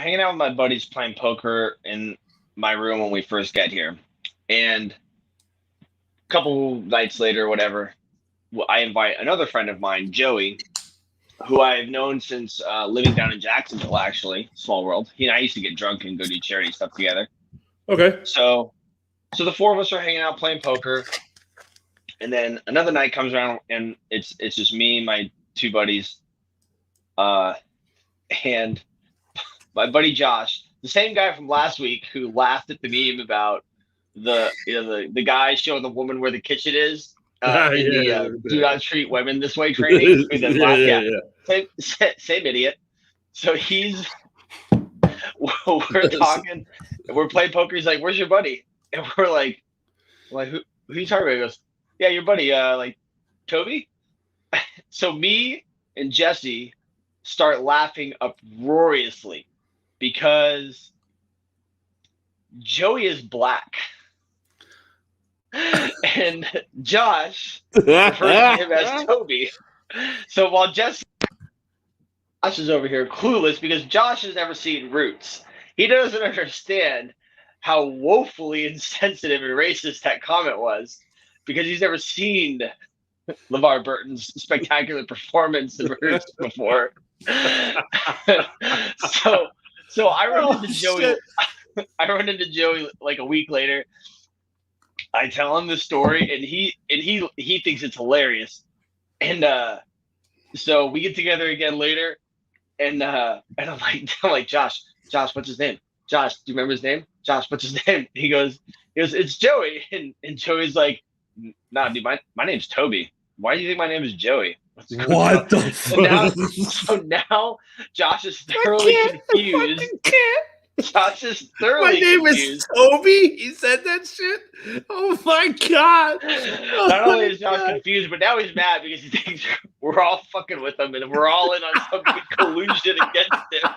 hanging out with my buddies playing poker in my room when we first get here. And a couple nights later, whatever, I invite another friend of mine, Joey, who I've known since living down in Jacksonville, actually, small world. He and I used to get drunk and go do charity stuff together. Okay. So the four of us are hanging out playing poker. And then another night comes around and it's just me and my two buddies. And my buddy Josh, the same guy from last week who laughed at the meme about the guy showing the woman where the kitchen is do not treat women this way training. Same idiot. So we're talking, we're playing poker. He's like, "Where's your buddy?" And we're like, who are you talking about? He goes, "Yeah, your buddy, like Toby." So me and Jesse start laughing uproariously because Joey is black. And Josh refers to him as Toby. So while Josh is over here clueless because Josh has never seen Roots, he doesn't understand how woefully insensitive and racist that comment was because he's never seen LeVar Burton's spectacular performance in Roots before. So I run into Joey. I run into Joey like a week later. I tell him the story, and he thinks it's hilarious. And so we get together again later, and I'm like, Josh, what's his name? Josh, do you remember his name? Josh, what's his name? He goes, it's Joey, and Joey's like, nah, dude, my name's Toby. Why do you think my name is Joey? What the fuck? So now Josh is thoroughly confused. Josh is thoroughly confused. My name is Toby? He said that shit? Oh my God. Not only is Josh confused, but now he's mad because he thinks we're all fucking with him and we're all in on some collusion against him.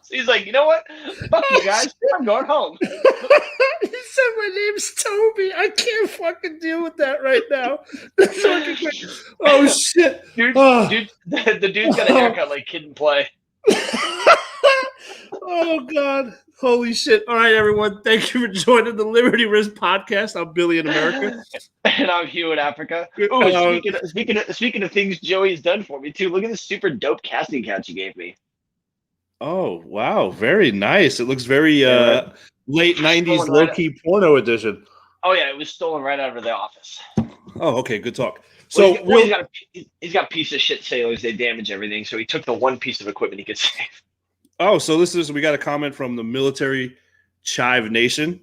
So he's like, you know what? Fuck you guys. I'm going home. He said my name's Toby. I can't fucking deal with that right now. Oh shit. Dude, the dude's got a haircut like Kid and Play. Oh God. Holy shit. All right, everyone. Thank you for joining the Liberty Risk podcast. I'm Billy in America. And I'm Hugh in Africa. Oh, speaking of things Joey's done for me too, look at this super dope casting couch you gave me. Oh, wow. Very nice. It looks very late 90s low-key porno edition. Oh, yeah. It was stolen right out of the office. Oh, okay. Good talk. So he's got a piece of shit sailors. They damage everything. So he took the one piece of equipment he could save. Oh, so we got a comment from the Military Chive Nation.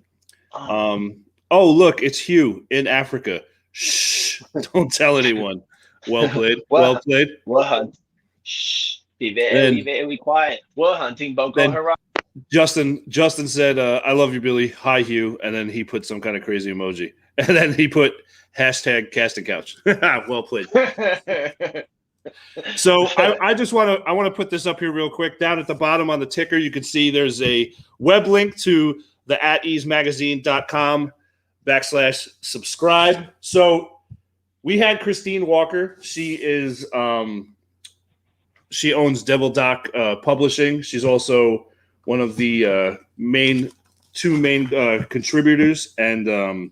Oh, look, it's Hugh in Africa. Shh. Don't tell anyone. Well played. Well played. What? Shh. Be very quiet. We're hunting Boko Haram. Justin said, I love you, Billy. Hi, Hugh. And then he put some kind of crazy emoji. And then he put hashtag casting couch. Well played. So I want to put this up here real quick. Down at the bottom on the ticker, you can see there's a web link to the ateasemagazine.com/subscribe. So we had Christine Walker. She is she owns Devil Doc Publishing. She's also one of the two main contributors and to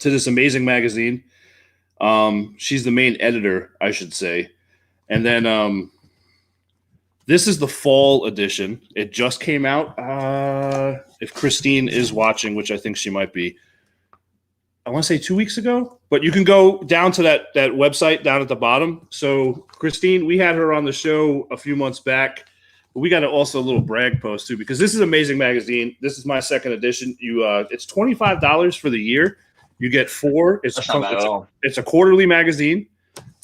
this amazing magazine. She's the main editor, I should say. And then this is the fall edition. It just came out. If Christine is watching, which I think she might be, I want to say 2 weeks ago, but you can go down to that website down at the bottom. So Christine, we had her on the show a few months back, but we got also a little brag post too, because this is an amazing magazine. This is my second edition. It's $25 for the year. You get 4. It's a quarterly magazine.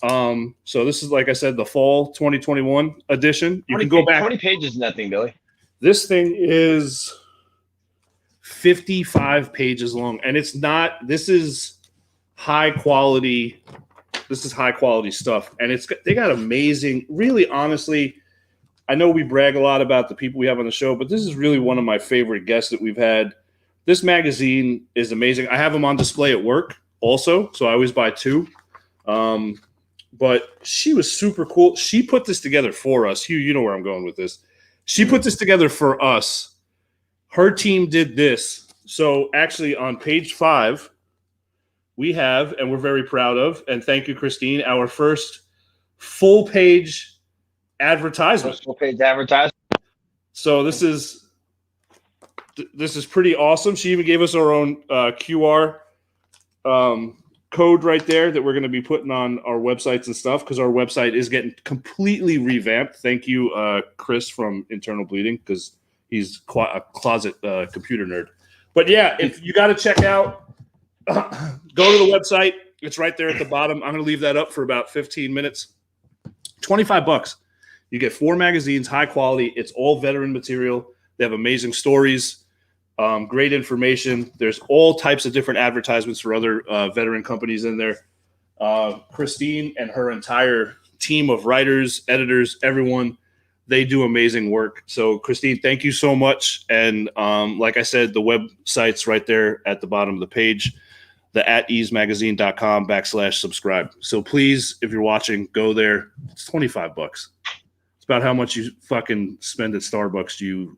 So this is, like I said, the fall 2021 edition. You can go back. How many pages in that thing, Billy? This thing is 55 pages long, and it's not. This is high quality. This is high quality stuff, and they got amazing. Really, honestly, I know we brag a lot about the people we have on the show, but this is really one of my favorite guests that we've had. This magazine is amazing. I have them on display at work also, so I always buy 2. But she was super cool. She put this together for us. Hugh, you know where I'm going with this. She put this together for us. Her team did this. So actually on page 5, we have, and we're very proud of, and thank you, Christine, our first full page advertisement. Full page advertisement. So this is pretty awesome. She even gave us our own QR code right there that we're going to be putting on our websites and stuff, because our website is getting completely revamped. Thank you, Chris from Internal Bleeding, because he's a closet computer nerd. But yeah, if you got to check out, go to the website. It's right there at the bottom. I'm going to leave that up for about 15 minutes. $25. You get 4 magazines, high quality. It's all veteran material. They have amazing stories, great information. There's all types of different advertisements for other veteran companies in there. Christine and her entire team of writers, editors, everyone, they do amazing work. So, Christine, thank you so much. And like I said, the website's right there at the bottom of the page, the ateasemagazine.com/subscribe. So please, if you're watching, go there. It's $25. It's about how much you fucking spend at Starbucks, you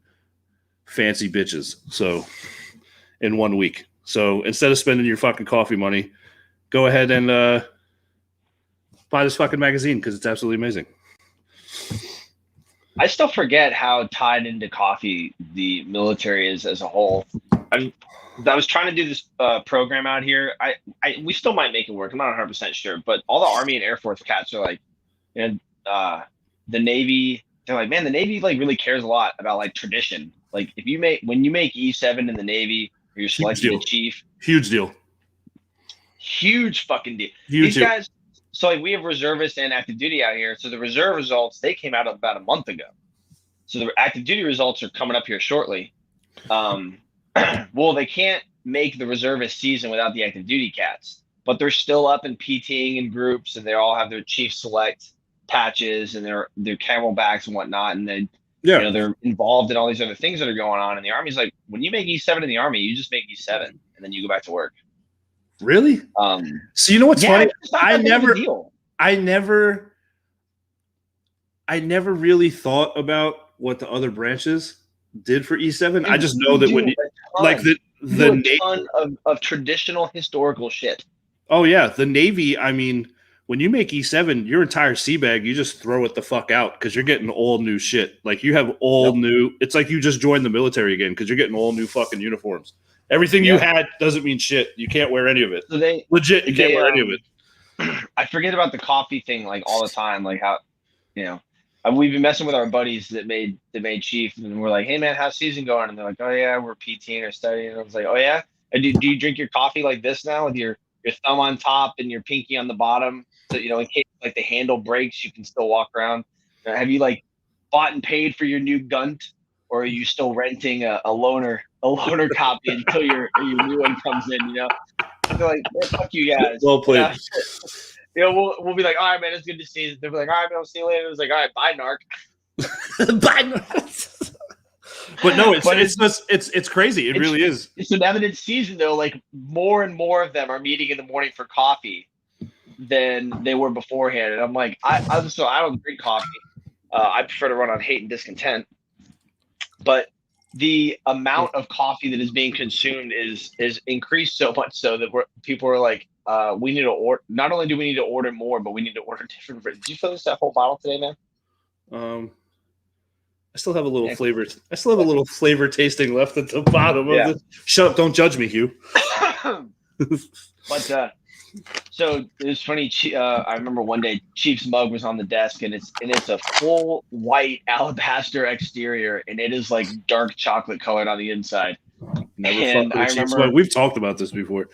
fancy bitches. So in 1 week. So instead of spending your fucking coffee money, go ahead and buy this fucking magazine, because it's absolutely amazing. I still forget how tied into coffee the military is as a whole. I was trying to do this program out here. We still might make it work. I'm not 100% sure, but all the Army and Air Force cats are like, the Navy. They're like, man, the Navy like really cares a lot about like tradition. Like when you make E7 in the Navy, or you're selected the chief, huge deal, huge fucking deal. Huge These guys. So like we have reservists and active duty out here. So the reserve results, they came out about a month ago. So the active duty results are coming up here shortly. Well, they can't make the reservist season without the active duty cats, but they're still up and PTing in groups, and they all have their chief select patches and their camelbacks and whatnot. And then, they're involved in all these other things that are going on. And the Army's like, when you make E7 in the Army, you just make E7 and then you go back to work. Really? So you know what's funny? I never really thought about what the other branches did for E7. I just know that when the ton of traditional historical shit. Oh yeah, the Navy. I mean, when you make E7, your entire sea bag, you just throw it the fuck out, because you're getting all new shit. Like you have all new. It's like you just joined the military again, because you're getting all new fucking uniforms. Everything you had doesn't mean shit. You can't wear any of it. So you can't wear any of it. I forget about the coffee thing like all the time. Like how, we've been messing with our buddies that made chief, and we're like, hey man, how's season going? And they're like, oh yeah, we're PTing or studying. And I was like, oh yeah, and do you drink your coffee like this now, with your thumb on top and your pinky on the bottom, so in case like the handle breaks, you can still walk around? Have you like bought and paid for your new Gunt, or are you still renting a loaner copy until your new one comes in? They're like, hey, fuck you guys. Well played. We'll be like, all right, man, it's good to see you. They'll be like, all right, man, I'll see you later. It was like, all right, bye, narc. Bye, narc. But no, it's crazy. It really is. It's an evident season, though. Like more and more of them are meeting in the morning for coffee than they were beforehand. And I'm like, I don't drink coffee. I prefer to run on hate and discontent. But the amount of coffee that is being consumed is increased so much so that people are like, we need to order. Not only do we need to order more, but we need to order different. Did you finish that whole bottle today, man? I still have a little flavor. I still have a little flavor tasting left at the bottom of it. Shut up! Don't judge me, Hugh. But so it was funny. I remember one day Chief's mug was on the desk, and it's a full white alabaster exterior, and it is like dark chocolate colored on the inside. And I remember we've talked about this before.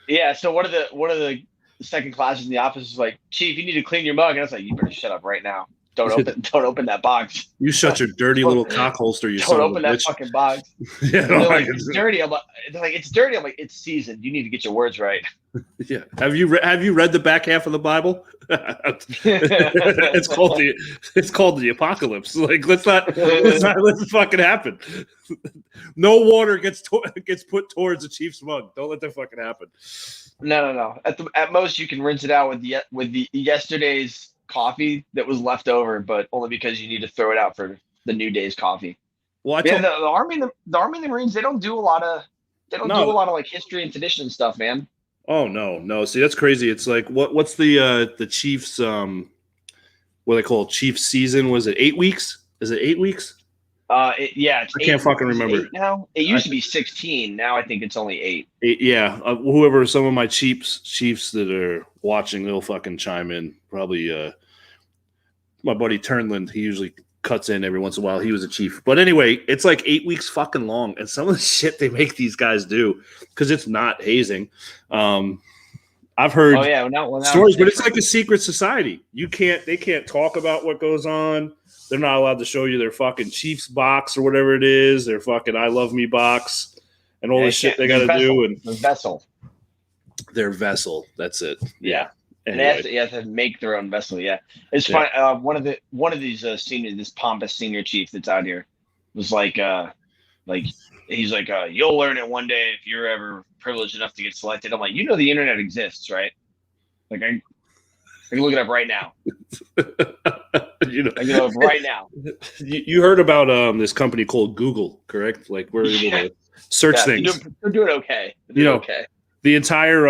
Yeah. So one of the second classes in the office was like, Chief, you need to clean your mug, and I was like, you better shut up right now. Don't open that box. You shut your dirty little cock holster. You don't open that fucking box. Yeah, like, it's dirty. I'm like, it's dirty. I'm like, it's seasoned. You need to get your words right. Yeah. Have you read the back half of the Bible? It's called the apocalypse. Like let's fucking happen. No water gets put towards the Chief's mug. Don't let that fucking happen. No. At most you can rinse it out with the yesterday's coffee that was left over, but only because you need to throw it out for the New Day's coffee. Well, the Army and the Army and the Marines, they don't do a lot of like history and tradition stuff, man. Oh no. See, that's crazy. It's like what's the Chiefs what they call Chiefs season? Was it 8 weeks? Is it 8 weeks? It's I can't fucking remember. Now it used to be 16. Now I think it's only 8. Yeah, whoever, some of my Chiefs that are watching, they'll fucking chime in. Probably my buddy Turnland. He usually cuts in every once in a while. He was a Chief, but anyway, it's like 8 weeks fucking long, and some of the shit they make these guys do because it's not hazing. I've heard stories, but it's like a secret society. They can't talk about what goes on. They're not allowed to show you their fucking Chiefs box or whatever it is, their fucking I Love Me box and all this shit they got to do. And their vessel. That's it. Yeah. Anyway. And they have to make their own vessel. Yeah. It's fine. One of these senior, this pompous senior chief that's out here was like he's like, you'll learn it one day if you're ever privileged enough to get selected. I'm like, the internet exists, right? Like I can look it up right now. I can look it up right now. You heard about this company called Google, correct? Like we're able to search things. They're doing okay. Okay. The entire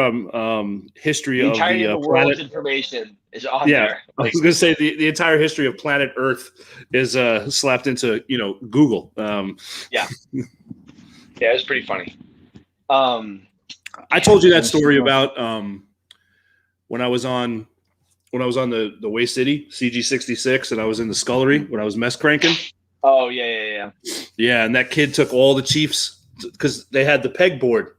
history of the world's planet information is on there. I was going to say the entire history of planet Earth is slapped into Google. Yeah, it's pretty funny. I told you that story about when I was on the Way City CG66 and I was in the scullery when I was mess cranking. Oh yeah. Yeah, and that kid took all the Chiefs because they had the pegboard.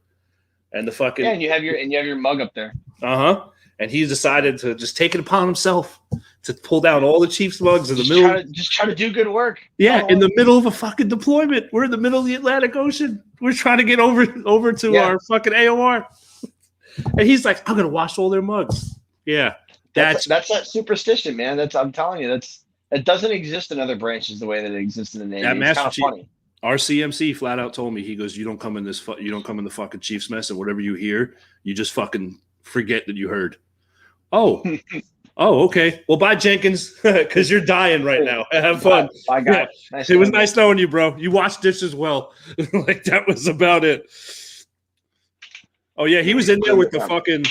And the fucking and you have your mug up there. And he decided to just take it upon himself to pull down all the Chiefs mugs in the middle. Just try to do good work. Yeah, in the middle of a fucking deployment. We're in the middle of the Atlantic Ocean. We're trying to get over to our fucking AOR. And he's like, I'm gonna wash all their mugs. Yeah. That's that superstition, man. I'm telling you, it doesn't exist in other branches the way that it exists in the Navy. It's kind of funny. Our CMC flat out told me, he goes, you don't come in the fucking Chiefs mess, and whatever you hear, you just fucking forget that you heard. Oh, okay. Well, bye, Jenkins, because you're dying right now. Have fun. Bye, guys. Nice it was nice knowing you, bro. You washed dishes well. Like that was about it. Oh yeah, he was in there with the fucking.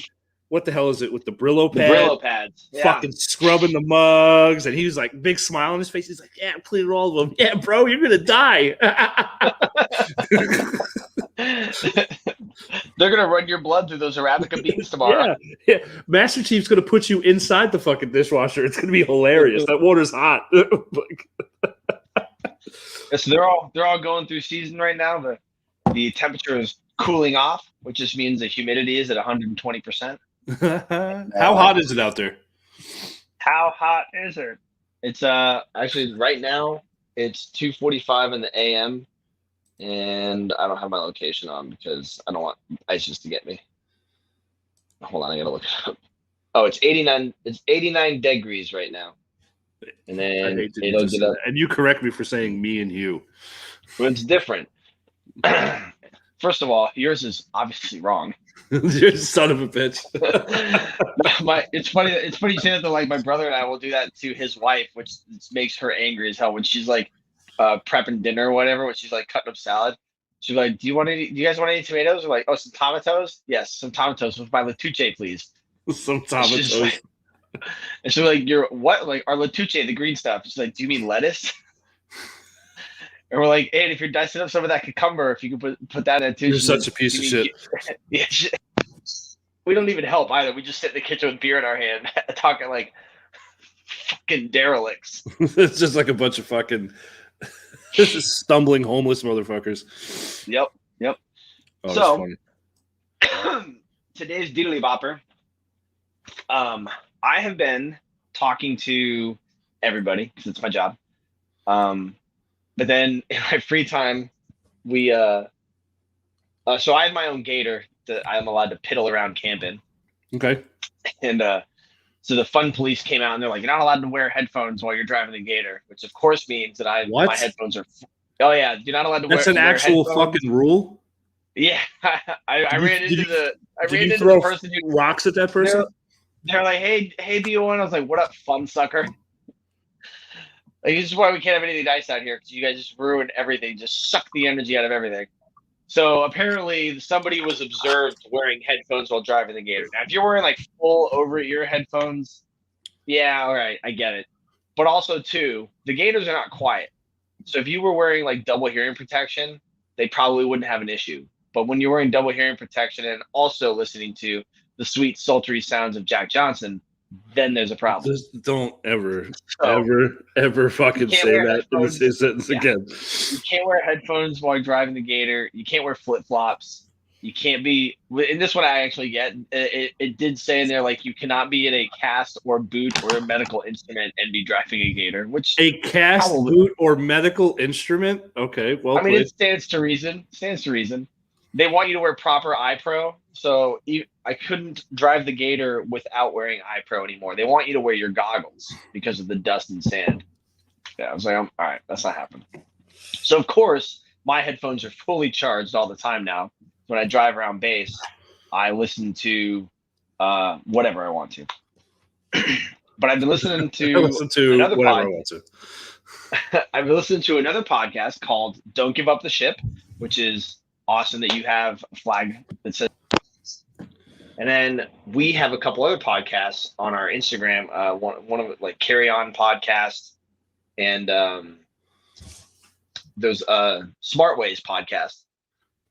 What the hell is it with the Brillo pad? The Brillo pads. Yeah. Fucking scrubbing the mugs. And he was like, big smile on his face. He's like, yeah, I'm cleaning all of them. Yeah, bro, you're going to die. They're going to run your blood through those Arabica beans tomorrow. Yeah. Master Chief's going to put you inside the fucking dishwasher. It's going to be hilarious. That water's hot. So they're all going through season right now. The temperature is cooling off, which just means the humidity is at 120%. How hot is it out there? How hot is it? It's actually right now it's 2:45 in the AM, and I don't have my location on because I don't want ISIS to get me. Hold on, I gotta look it up. Oh, it's 89. It's 89 degrees right now, and then it'll get up. And you correct me for saying me and you. Well, it's different. First of all, yours is obviously wrong. You're a son of a bitch. It's funny you say that though. Like my brother and I will do that to his wife, which makes her angry as hell when she's like prepping dinner or whatever. When she's like cutting up salad, she's like, "Do you guys want any tomatoes?" We're like, "Oh, some tomatoes? Yes, some tomatoes with my Latuche, please." Some tomatoes. And she's like, "You're what? Like our Latuche, the green stuff?" She's like, "Do you mean lettuce?" And we're like, "Hey, if you're dicing up some of that cucumber, if you could put that in too." You're such a piece of shit. Yeah, we don't even help either. We just sit in the kitchen with beer in our hand, talking like fucking derelicts. It's just like a bunch of fucking stumbling homeless motherfuckers. Yep. Oh, so today's Diddly Bopper. I have been talking to everybody because it's my job. But then in my free time, so I have my own gator that I'm allowed to piddle around camping. Okay. And so the fun police came out and they're like, "You're not allowed to wear headphones while you're driving the gator," which of course means that my headphones are. Oh yeah, you're not allowed to wear. That's an actual fucking rule. Yeah, I ran into the person who rocks at that person. They're like, hey, B1. I was like, "What up, fun sucker?" Like, this is why we can't have anything nice out here, because you guys just ruin everything, just suck the energy out of everything. So apparently somebody was observed wearing headphones while driving the Gator. Now, if you're wearing like full over-ear headphones, yeah, all right, I get it. But also, too, the Gators are not quiet. So if you were wearing like double hearing protection, they probably wouldn't have an issue. But when you're wearing double hearing protection and also listening to the sweet, sultry sounds of Jack Johnson, then there's a problem. Just don't ever, So ever fucking can't say wear that in the headphones. same sentence Yeah. again. You can't wear headphones while you're driving the Gator. You can't wear flip flops. You can't be. And this one I actually get. It did say in there like you cannot be in a cast or boot or a medical instrument and be driving a Gator. Which A cast, probably, boot, or medical instrument? Okay, well I mean, played. it stands to reason. Stands to reason. They want you to wear proper eye pro. So I couldn't drive the Gator without wearing eye pro anymore. They want you to wear your goggles because of the dust and sand. Yeah, I was like, all right, that's not happening. So of course, my headphones are fully charged all the time now. When I drive around base, I listen to whatever I want to. But I've been listening I to listen to another whatever I want to. I've been listening to another podcast called "Don't Give Up the Ship," which is awesome that you have a flag that says. And then we have a couple other podcasts on our Instagram. One of it, like Carry On Podcast, and there's Smart Ways Podcast.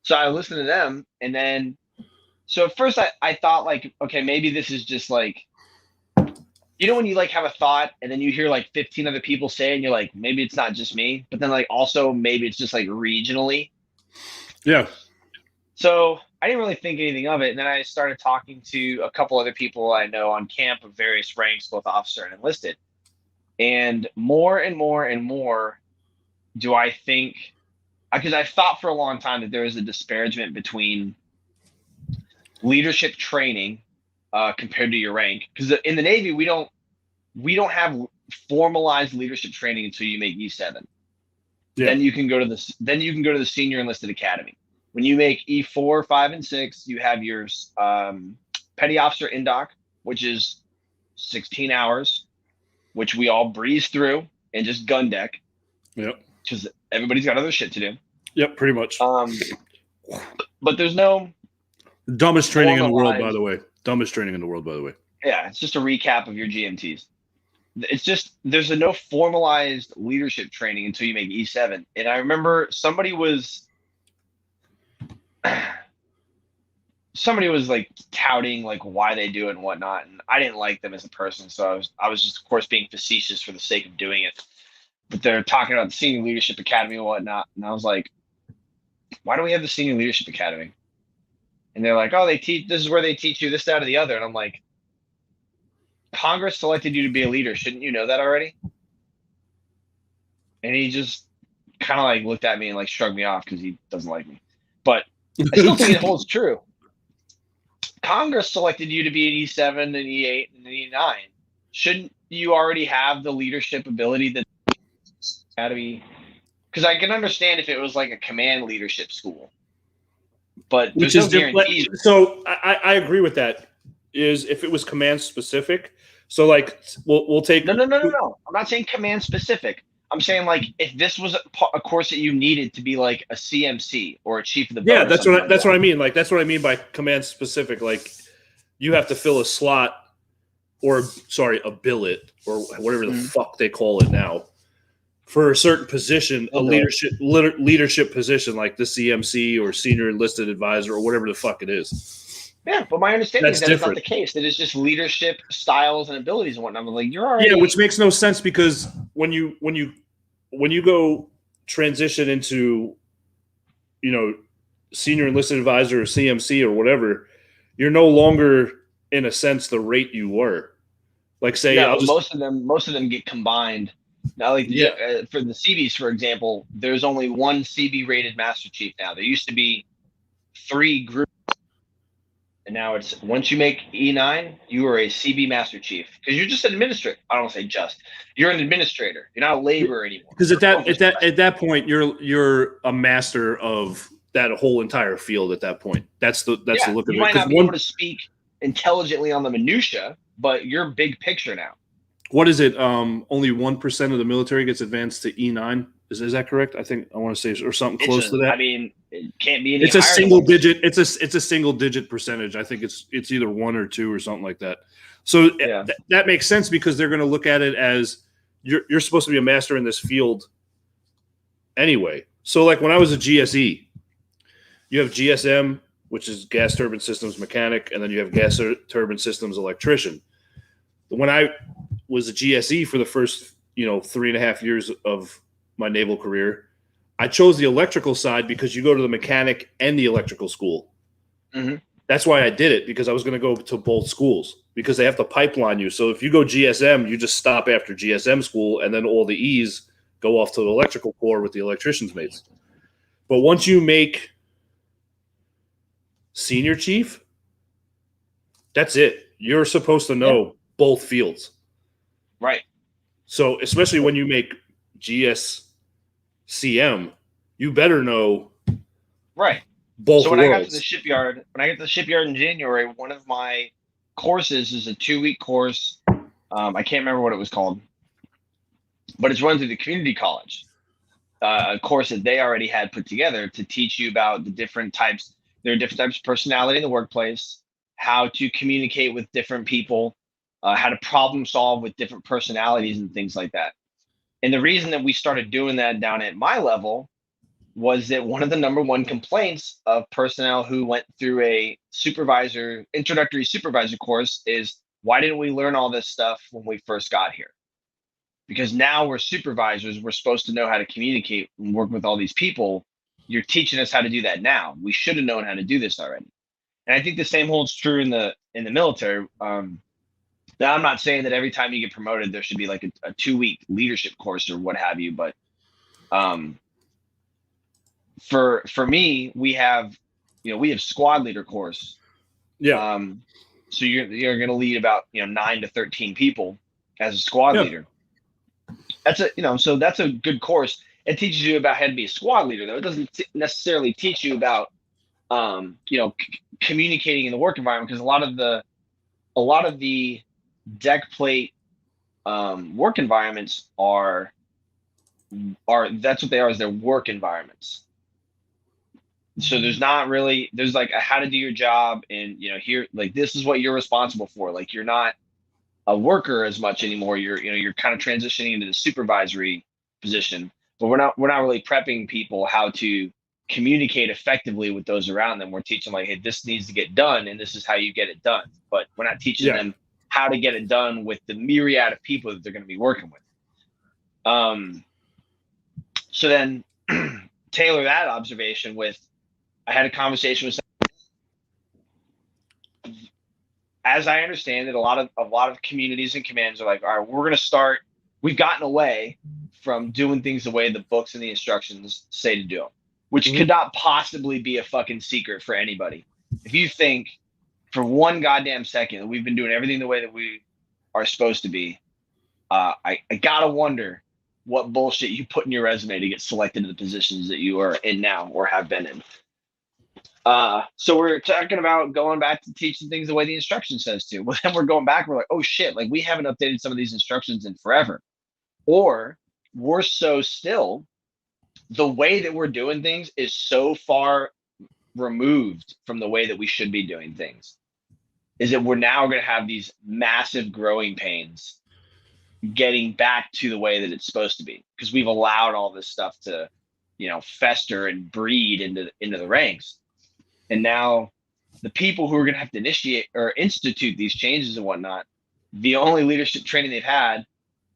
So I listened to them, and then so at first I thought like, okay, maybe this is just like, you know, when you like have a thought and then you hear like 15 other people say it and you're like, maybe it's not just me, but then like also maybe it's just like regionally. Yeah. So I didn't really think anything of it. And then I started talking to a couple other people I know on camp of various ranks, both officer and enlisted. And more and more and more do I think, because I thought for a long time that there was a disparagement between leadership training compared to your rank. Because in the Navy, we don't have formalized leadership training until you make E7. Yeah. Then you can go to the senior enlisted academy. When you make E4, 5, and 6, you have your petty officer indoc, which is 16 hours, which we all breeze through and just gun deck. Yep. Because everybody's got other shit to do. Yep, pretty much. But there's no dumbest training in the world, by the way. Dumbest training in the world, by the way. Yeah, it's just a recap of your GMTs. It's just there's no formalized leadership training until you make E7. And I remember somebody was like touting like why they do it and whatnot, and I didn't like them as a person, so I was just of course being facetious for the sake of doing it. But they're talking about the Senior Leadership Academy and whatnot, and I was like, why do we have the Senior Leadership Academy? And they're like, oh, this is where they teach you this, that, or the other. And I'm like, Congress selected you to be a leader. Shouldn't you know that already? And he just kind of like looked at me and like shrugged me off because he doesn't like me. But I still think it holds true. Congress selected you to be an E7 and E8 and an E9. Shouldn't you already have the leadership ability that Academy? Because I can understand if it was like a command leadership school, but there's no guarantee. So I agree with that. Is if it was command specific. So like we'll take No. I'm not saying command specific. I'm saying like if this was a course that you needed to be like a CMC or a chief of the boat. Yeah, that's what I mean. Like that's what I mean by command specific. Like you have to fill a slot or a billet or whatever the fuck they call it now for a certain position, a leadership position like the CMC or senior enlisted advisor or whatever the fuck it is. Yeah, but my understanding is that it's not the case. That it's just leadership styles and abilities and whatnot. I'm like, you're already which makes no sense because when you go transition into, senior enlisted advisor or CMC or whatever, you're no longer in a sense the rate you were. Like say, most of them get combined. Now, like for the CBs, for example, there's only one CB rated Master Chief now. There used to be 3 groups. And now it's once you make E9, you are a CB Master Chief because you're just an administrator. I don't want to say just. You're an administrator. You're not a laborer anymore. Because at that point, you're a master of that whole entire field. At that point, that's the look of it. You might not be able to speak intelligently on the minutia, but you're big picture now. what is it? Only 1% of the military gets advanced to E9. Is that correct? I think I want to say or something close to that. I mean, it can't be any It's a higher single than digit. It's a single digit percentage. I think it's either 1 or 2 or something like that. So Yeah. that makes sense because they're going to look at it as you're supposed to be a master in this field anyway. So like when I was a GSE, you have GSM, which is gas turbine systems mechanic, and then you have gas turbine systems electrician. When I was a GSE for the first 3.5 years of my naval career, I chose the electrical side because you go to the mechanic and the electrical school. Mm-hmm. That's why I did it, because I was going to go to both schools because they have to pipeline you. So if you go GSM, you just stop after GSM school, and then all the E's go off to the electrical corps with the electrician's mates. But once you make senior chief, that's it. You're supposed to know both fields. Right. So especially when you make GSCM, you better know both So when worlds. I got to the shipyard in January, one of my courses is a 2-week course. I can't remember what it was called, but it's run through the community college. A course that they already had put together to teach you about the different types. There are different types of personality in the workplace, how to communicate with different people, how to problem solve with different personalities and things like that. And the reason that we started doing that down at my level was that one of the number one complaints of personnel who went through a introductory supervisor course is, why didn't we learn all this stuff when we first got here? Because now we're supervisors, we're supposed to know how to communicate and work with all these people. You're teaching us how to do that now. We should have known how to do this already. And I think the same holds true in the military. Now, I'm not saying that every time you get promoted, there should be like a 2-week leadership course or what have you. But for me, we have squad leader course. Yeah. So you're going to lead about 9 to 13 people as a squad leader. So that's a good course. It teaches you about how to be a squad leader, though. It doesn't necessarily teach you about communicating in the work environment, because a lot of the deck plate work environments are that's what they are, is they're work environments. So there's like a how to do your job, and here, like, this is what you're responsible for. Like, you're not a worker as much anymore. You're kind of transitioning into the supervisory position, but we're not really prepping people how to communicate effectively with those around them. We're teaching, like, hey, this needs to get done, and this is how you get it done. But we're not teaching them how to get it done with the myriad of people that they're going to be working with. So then tailor that observation with, I had a conversation with someone. As I understand it, a lot of communities and commands are like, all right, we're going to start. We've gotten away from doing things the way the books and the instructions say to do them, which could not possibly be a fucking secret for anybody. If you think for one goddamn second that we've been doing everything the way that we are supposed to be, I gotta wonder what bullshit you put in your resume to get selected to the positions that you are in now or have been in. So we're talking about going back to teaching things the way the instruction says to. Well, then we're going back. We're like, oh shit, like, we haven't updated some of these instructions in forever. Or worse so still, the way that we're doing things is so far removed from the way that we should be doing things, is that we're now going to have these massive growing pains getting back to the way that it's supposed to be, because we've allowed all this stuff to, fester and breed into the ranks. And now the people who are going to have to initiate or institute these changes and whatnot, the only leadership training they've had,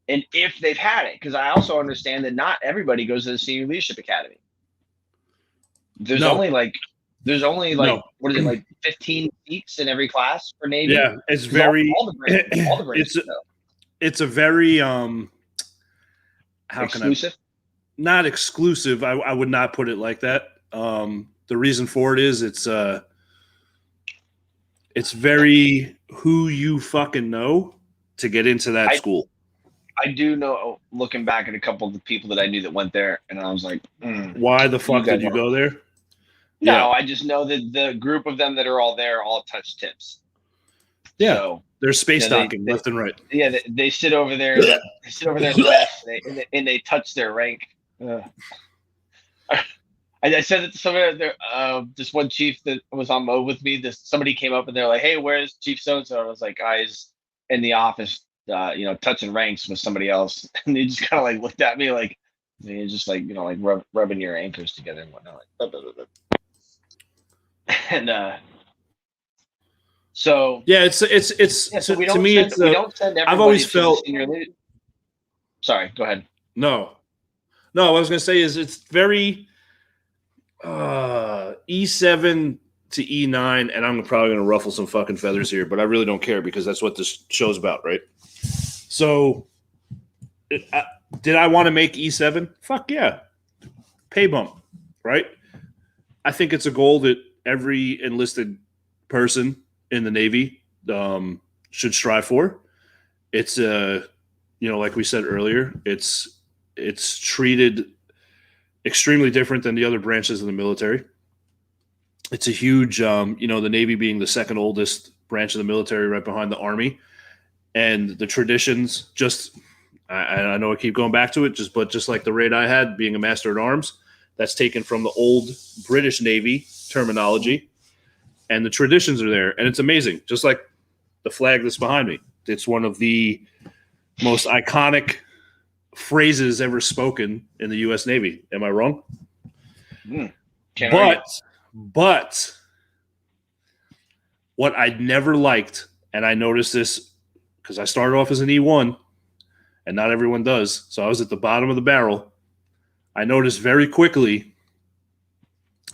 and if they've had it, because I also understand that not everybody goes to the Senior Leadership Academy. There's only like what is it, like 15 seats in every class for Navy? Yeah, it's very all the branches, it's a very exclusive. Not exclusive. I would not put it like that. The reason for it is it's very who you fucking know to get into that school. I do know, looking back at a couple of the people that I knew that went there, and I was like, why the fuck did you go there? No, I just know that the group of them that are all there all touch tips. Yeah. So they're space docking they, left and right. Yeah, they sit over there. They sit over there in the mess, and they touch their rank. I said it to somebody. There, this one chief that was on mode with me. Somebody came up and they're like, "Hey, where's Chief so and so?" I was like, "Guys, in the office, touching ranks with somebody else." And they just kind of like looked at me like, and just like like rubbing your anchors together and whatnot. Like, blah, blah, blah, blah. And so yeah, it's so we to don't me send, it's we don't send everybody I've always to the felt senior leader. Sorry, go ahead. no. What I was gonna say is it's very E7 to E9, and I'm probably gonna ruffle some fucking feathers here, but I really don't care because that's what this show's about, right? So, did I want to make E7? Fuck yeah, pay bump, right? I think it's a goal that every enlisted person in the Navy should strive for. It's like we said earlier, it's treated extremely different than the other branches of the military. It's a huge, the Navy being the second oldest branch of the military, right behind the Army, and the traditions. I know I keep going back to it, just like the raid I had, being a master at arms, that's taken from the old British Navy terminology, and the traditions are there, and it's amazing. Just like the flag that's behind me, it's one of the most iconic phrases ever spoken in the U.S. Navy. Am I wrong? But what I never liked, and I noticed this because I started off as an E1, and not everyone does, so I was at the bottom of the barrel. I noticed very quickly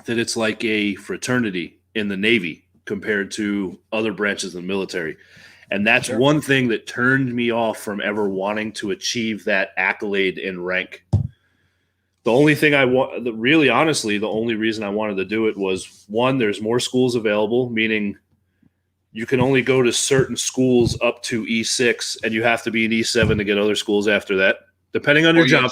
that it's like a fraternity in the Navy compared to other branches of the military. And that's one thing that turned me off from ever wanting to achieve that accolade in rank. The only thing really honestly, the only reason I wanted to do it was, one, there's more schools available, meaning you can only go to certain schools up to E6, and you have to be an E7 to get other schools after that, depending on your job.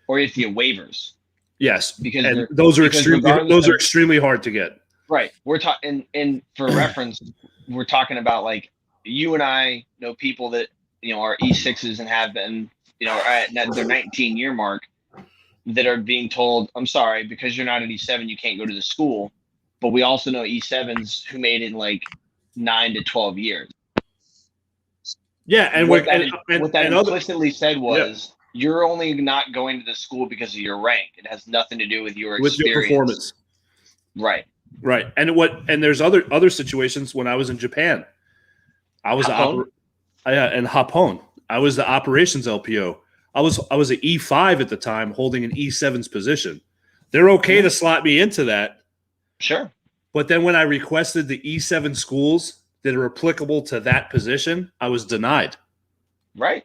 Or you have to get waivers. Yes, because those are extremely hard to get. Right. We're talking, and for reference, we're talking about like you and I know people that are E6s and have been at their 19-year mark that are being told, "I'm sorry, because you're not an E7, you can't go to the school." But we also know E7s who made it in like 9 to 12 years. Yeah, and what that implicitly said was, you're only not going to the school because of your rank. It has nothing to do with your experience. With your performance. Right. Right. And there's other situations. When I was in Japan, I was in Hapon. I was the operations LPO. I was an E5 at the time, holding an E7's position. They're okay to slot me into that. Sure. But then when I requested the E7 schools that are applicable to that position, I was denied. Right.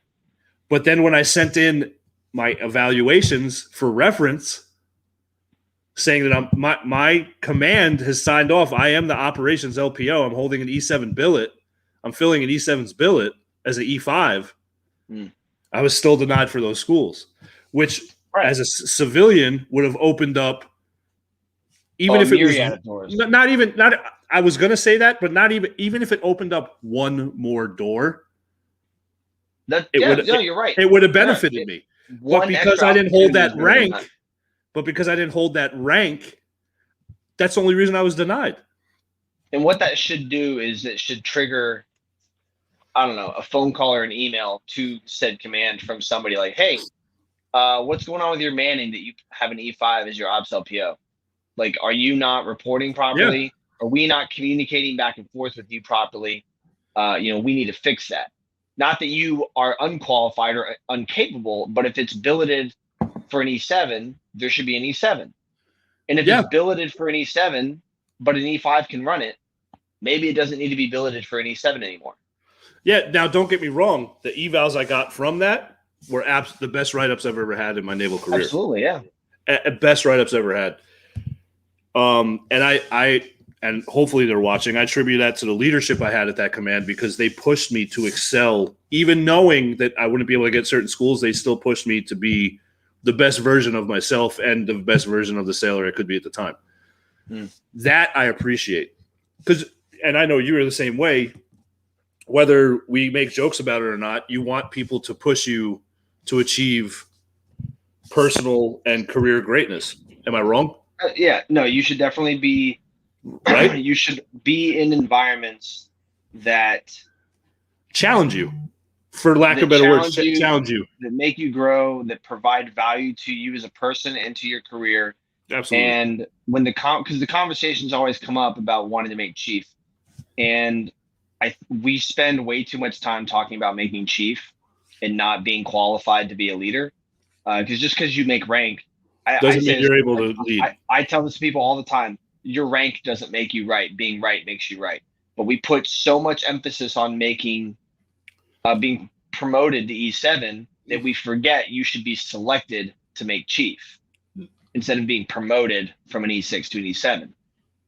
But then when I sent in my evaluations for reference, saying that my command has signed off, I am the operations LPO, I'm holding an E7 billet, I'm filling an E7's billet as an E5, I was still denied for those schools, which as a civilian would have opened up, even if it was not I was going to say that, but not even if it opened up one more door, you're right. It would have benefited me. But because I didn't hold that rank, that's the only reason I was denied. And what that should do is it should trigger, I don't know, a phone call or an email to said command from somebody like, "Hey, what's going on with your manning that you have an E5 as your ops LPO? Like, are you not reporting properly? Yeah. Are we not communicating back and forth with you properly? We need to fix that." Not that you are unqualified or incapable, but if it's billeted for an E7, there should be an E7. And if it's billeted for an E7, but an E5 can run it, maybe it doesn't need to be billeted for an E7 anymore. Yeah. Now, don't get me wrong. The evals I got from that were the best write-ups I've ever had in my naval career. Absolutely, yeah. Best write-ups ever had. And hopefully they're watching. I attribute that to the leadership I had at that command, because they pushed me to excel. Even knowing that I wouldn't be able to get certain schools, they still pushed me to be the best version of myself and the best version of the sailor I could be at the time. That I appreciate. And I know you were the same way. whether we make jokes about it or not, you want people to push you to achieve personal and career greatness. Am I wrong? Yeah, no, you should definitely be right. You should be in environments that challenge you, for lack of better words, challenge you, that make you grow, that provide value to you as a person and to your career. Absolutely. And when because the conversations always come up about wanting to make chief, and we spend way too much time talking about making chief and not being qualified to be a leader. Because just because you make rank, doesn't mean you're able to lead. I tell this to people all the time: your rank doesn't make you right. Being right makes you right. But we put so much emphasis on being promoted to E7 that we forget you should be selected to make chief instead of being promoted from an E6 to an E7.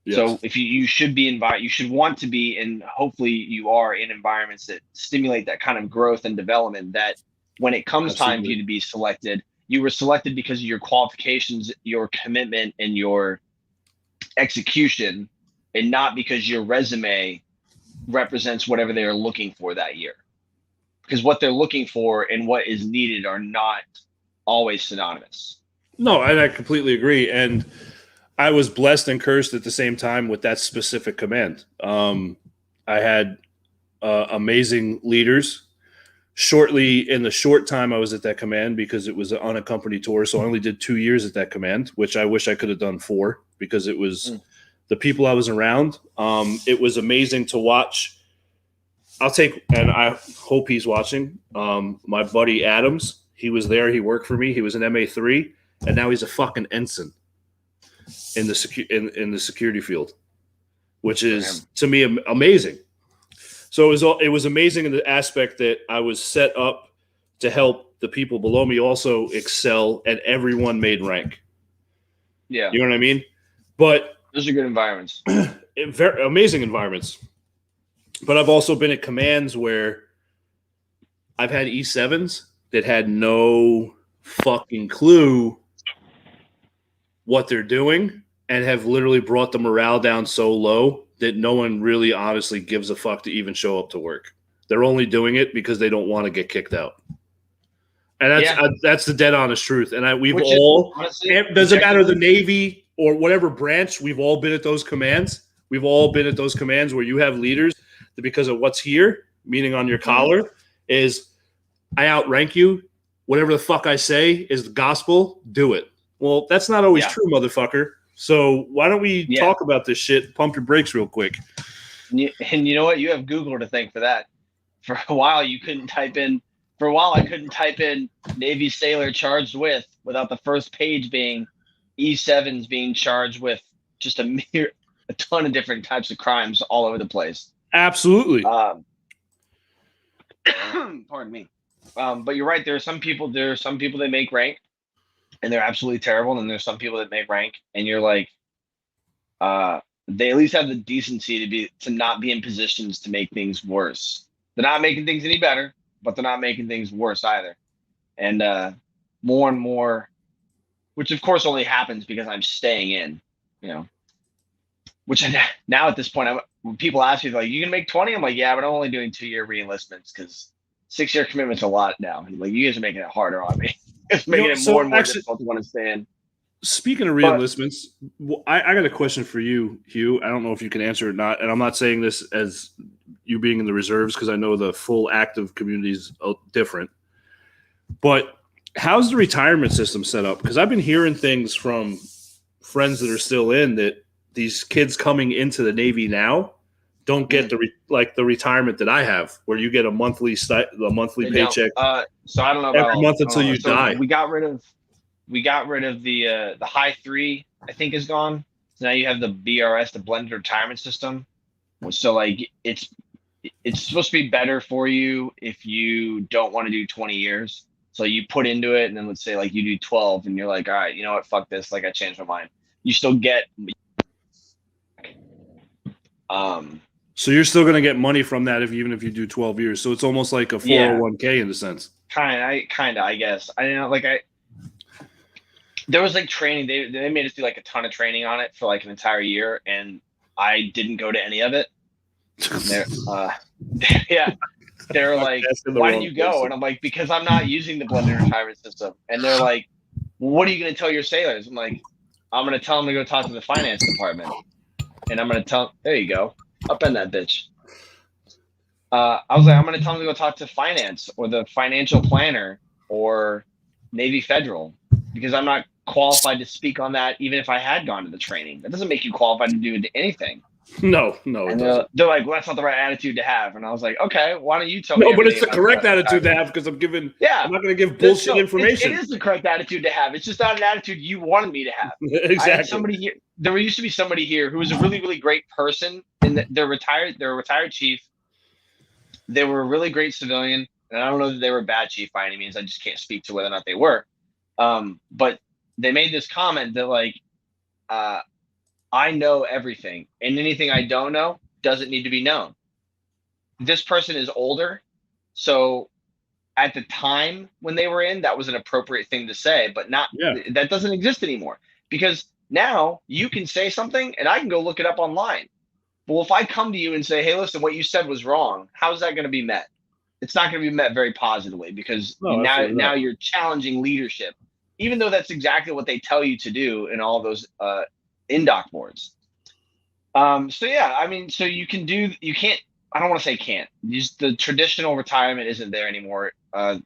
Yes. So if you should be you should want to be, and hopefully you are, in environments that stimulate that kind of growth and development, that when it comes time for you to be selected, you were selected because of your qualifications, your commitment, and your execution, and not because your resume represents whatever they are looking for that year. Because what they're looking for and what is needed are not always synonymous. No, and I completely agree. And I was blessed and cursed at the same time with that specific command. I had amazing leaders. Shortly, in the short time I was at that command, because it was an unaccompanied tour, so I only did 2 years at that command, which I wish I could have done 4, because it was the people I was around. It was amazing to watch. And I hope he's watching. My buddy Adams, he was there. He worked for me. He was an MA3, and now he's a fucking ensign in the in the security field, which is to me amazing. So it was amazing in the aspect that I was set up to help the people below me also excel, and everyone made rank. Yeah, you know what I mean. But those are good environments, very amazing environments. But I've also been at commands where I've had E7s that had no fucking clue what they're doing, and have literally brought the morale down so low that no one really honestly gives a fuck to even show up to work. They're only doing it because they don't want to get kicked out. And that's the dead honest truth. And doesn't matter the Navy or whatever branch, we've all been at those commands. We've all been at those commands where you have leaders that, because of what's here, meaning on your collar, is I outrank you. Whatever the fuck I say is the gospel, do it. Well, that's not always true, motherfucker. So why don't we talk about this shit? Pump your brakes real quick. And you know what? You have Google to thank for that. For a while, you couldn't type in. For a while, I couldn't type in Navy sailor charged with without the first page being E7s being charged with just a ton of different types of crimes all over the place. Absolutely. Pardon me. But you're right. There are some people that make rank, and they're absolutely terrible. And there's some people that make rank, and you're like, they at least have the decency to not be in positions to make things worse. They're not making things any better, but they're not making things worse either. And more and more, which of course only happens because I'm staying in, which now at this point, when people ask me, like, you can make 20? I'm like, yeah, but I'm only doing 2-year re-enlistments, because 6-year commitment's a lot now. And like, you guys are making it harder on me. It's making it more and more difficult to want to stay in. Speaking of re-enlistments, I got a question for you, Hugh. I don't know if you can answer it or not. And I'm not saying this as you being in the reserves, because I know the full active community is different. But how's the retirement system set up? Because I've been hearing things from friends that are still in, that these kids coming into the Navy now don't get the retirement that I have, where you get a monthly paycheck. So I don't know about every month until you die. We got rid of the high 3, I think, is gone. So now you have the BRS, the blended retirement system. So like it's supposed to be better for you if you don't want to do 20 years. So you put into it, and then let's say like you do 12, and you're like, all right, you know what, fuck this, like I changed my mind. You still get so you're still going to get money from that even if you do 12 years. So it's almost like a 401k in a sense. Kind of, I guess. I know, like there was like training. They made us do like a ton of training on it for like an entire year, and I didn't go to any of it. And yeah, they're like, why didn't you go? And I'm like, because I'm not using the blended retirement system. And they're like, well, what are you going to tell your sailors? I'm like, I'm going to tell them to go talk to the finance department. And I'm going to tell, there you go, up in that bitch. I was like, I'm going to tell them to go talk to finance or the financial planner or Navy Federal, because I'm not qualified to speak on that. Even if I had gone to the training, that doesn't make you qualified to do anything. No, it And doesn't. they're like, well, that's not the right attitude to have. And I was like, okay, why don't you tell me? No, but it's the everything correct about attitude to have, because I'm not going to give This- bullshit information. It is the correct attitude to have. It's just not an attitude you wanted me to have. I Exactly. had somebody here. There used to be somebody here who was a really, really great person, and they're retired. They're a retired chief. They were a really great civilian, and I don't know that they were a bad chief by any means. I just can't speak to whether or not they were. But they made this comment that like, I know everything, and anything I don't know doesn't need to be known. This person is older, so at the time when they were in, that was an appropriate thing to say, but that doesn't exist anymore, because now you can say something and I can go look it up online. Well, if I come to you and say, hey, listen, what you said was wrong, how's that going to be met? It's not going to be met very positively, because now you're challenging leadership, even though that's exactly what they tell you to do in all those in-doc boards. So you can't, I don't want to say can't. The traditional retirement isn't there anymore. No,